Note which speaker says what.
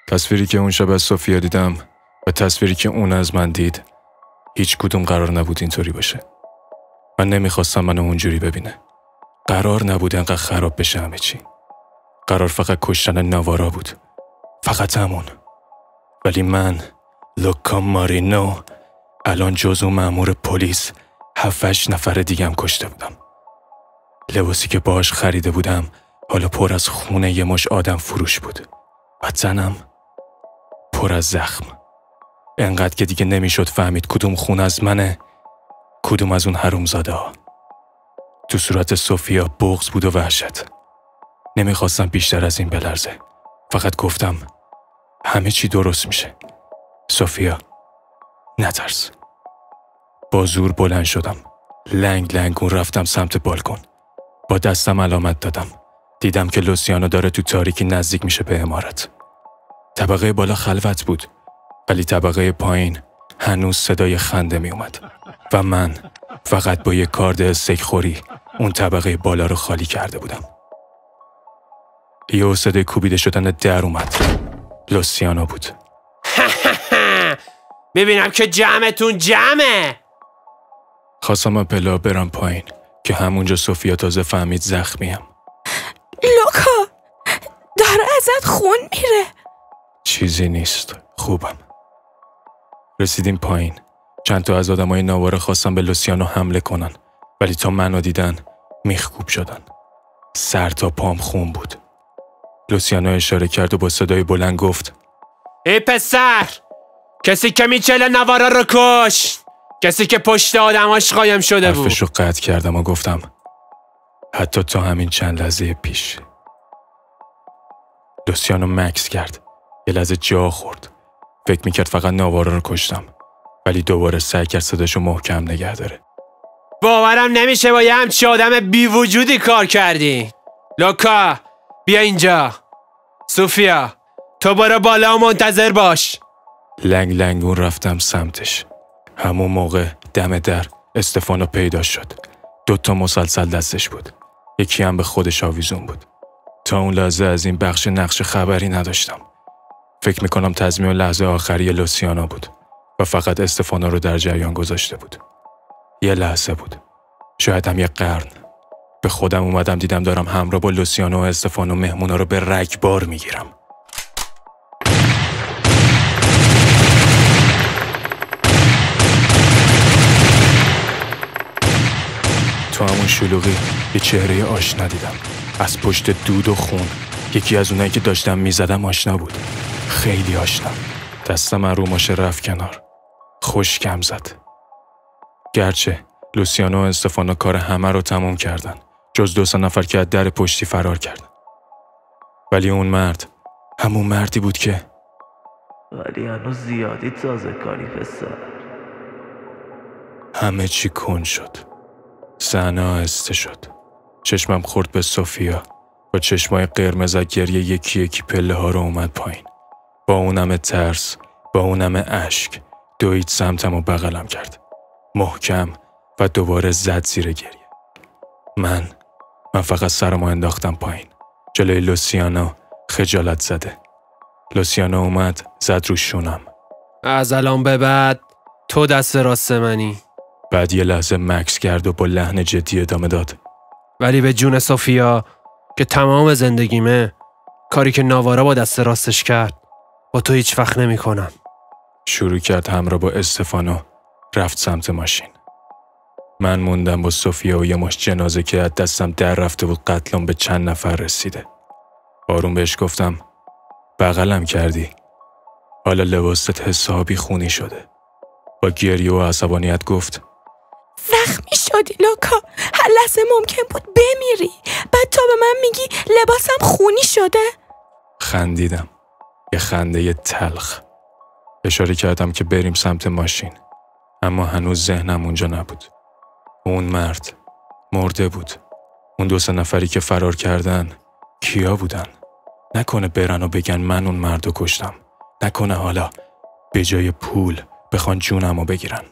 Speaker 1: تصویری که اون شب از سوفیا دیدم و تصویری که اون از من دید هیچ کدوم قرار نبود اینطوری باشه. من نمیخواستم منو اونجوری ببینه. قرار نبود انقدر خراب بشه همه چی. قرار فقط کشتن نوارا بود. فقط همون. ولی من لوکا مارینو الان جزو مأمور پلیس 7-8 نفر دیگم کشته بودم. لباسی که باهاش خریده بودم حالا پر از خونه یه مش آدم فروش بود و تنم پر از زخم. انقدر که دیگه نمیشد فهمید کدوم خون از منه کدوم از اون حرومزاده ها. تو صورت سوفیا بغض بود و وحشت. نمیخواستم بیشتر از این بلرزه. فقط گفتم همه چی درست میشه. سوفیا نترس. با زور بلند شدم. لنگ لنگون رفتم سمت بالکن. با دستم علامت دادم. دیدم که لوسیانو داره تو تاریکی نزدیک میشه به عمارت. طبقه بالا خلوت بود ولی طبقه پایین هنوز صدای خنده می اومد و من فقط با یه کارد استیک خوری اون طبقه بالا رو خالی کرده بودم. یه صدای کوبیده شدن در اومد. لوسیانو بود.
Speaker 2: ببینم که جمعتون جمعه.
Speaker 1: خواستم اپلا برم پایین که همونجا سوفیا تازه فهمید زخمیم.
Speaker 3: لوکا داره ازت خون میره.
Speaker 1: چیزی نیست، خوبم. رسیدیم پایین. چند تا از آدمای نواره خواستن به لوسیانو حمله کنن ولی تا منو دیدن میخکوب شدن. سر تا پام خون بود. لوسیانو اشاره کرد و با صدای بلند گفت
Speaker 2: ای پسر، کسی که میچله نوارا رو کش، کسی که پشت آدماش قایم شده بود.
Speaker 1: حرفشو قطع کردم و گفتم حتی تا همین چند لحظه پیش. لوسیانو مکس کرد. یه لحظه جا خورد. فکر میکرد فقط نوارا رو کشتم ولی دوباره سعی کرد صداشو محکم نگه داره.
Speaker 2: باورم نمیشه با یه همچی آدم بی وجودی کار کردی. لوکا بیا اینجا. سوفیا تو برو بالا و منتظر باش.
Speaker 1: لنگ لنگون رفتم سمتش. همون موقع دم در استفانو پیدا شد. 2 مسلسل دستش بود. یکی هم به خودش آویزون بود. تا اون لحظه از این بخش نقش خبری نداشتم. فکر میکنم تضمین لحظه آخری لوسیانو بود و فقط استفانو رو در جریان گذاشته بود. یه لحظه بود. شاید هم یه قرن. به خودم اومدم دیدم دارم همراه با لوسیانو و استفانو مهمونا رو به رگبار میگیرم. تو همون شلوغی یه چهره آشنا دیدم. از پشت دود و خون. یکی از اونایی که داشتم میزدم آشنا بود. خیلی آشنا. دستم از روماشه رفت کنار. خشکم زد. گرچه لوسیانو و استفانو کار همه رو تموم کردن جز 2 نفر که از در پشتی فرار کردن. ولی اون مرد همون مردی بود که
Speaker 4: ولی هنوز زیادی تازه کاری پسر.
Speaker 1: همه چی کن شد. صحنه آهسته شد. چشمم خورد به سوفیا. با چشمای قرمز از گریه یکی یکی پله ها رو اومد پایین. با اونم ترس، با اونم اشک دوید سمتم و بغلم کرد. محکم و دوباره زد زیر گریه. من فقط سرمو انداختم پایین. جلوی لوسیانو خجالت زده. لوسیانو اومد زد رو شونم.
Speaker 2: از الان به بعد تو دست راست منی.
Speaker 1: بعد یه لحظه مکس کرد و با لحن جدی ادامه داد.
Speaker 2: ولی به جون سوفیا که تمام زندگیمه کاری که نوارا با دست راستش کرد با تو هیچ وقت نمی کنم.
Speaker 1: شروع کرد همراه با استفانو رفت سمت ماشین. من موندم با سوفیا و یه مش جنازه که از دستم در رفته بود قتلم به چند نفر رسیده. آروم بهش گفتم بغلم کردی. حالا لباست حسابی خونی شده. با گریه و عصبانیت گفت
Speaker 3: زخمی شدی لوکا. هر لحظه ممکن بود بمیری. بعد تو به من میگی لباسم خونی شده.
Speaker 1: خندیدم. یه خنده تلخ. اشاره کردم که بریم سمت ماشین. اما هنوز ذهنم اونجا نبود. اون مرد مرده بود. اون 2 نفری که فرار کردن کیا بودن؟ نکنه برن و بگن من اون مردو کشتم. نکنه حالا به جای پول بخوان جونمو بگیرن.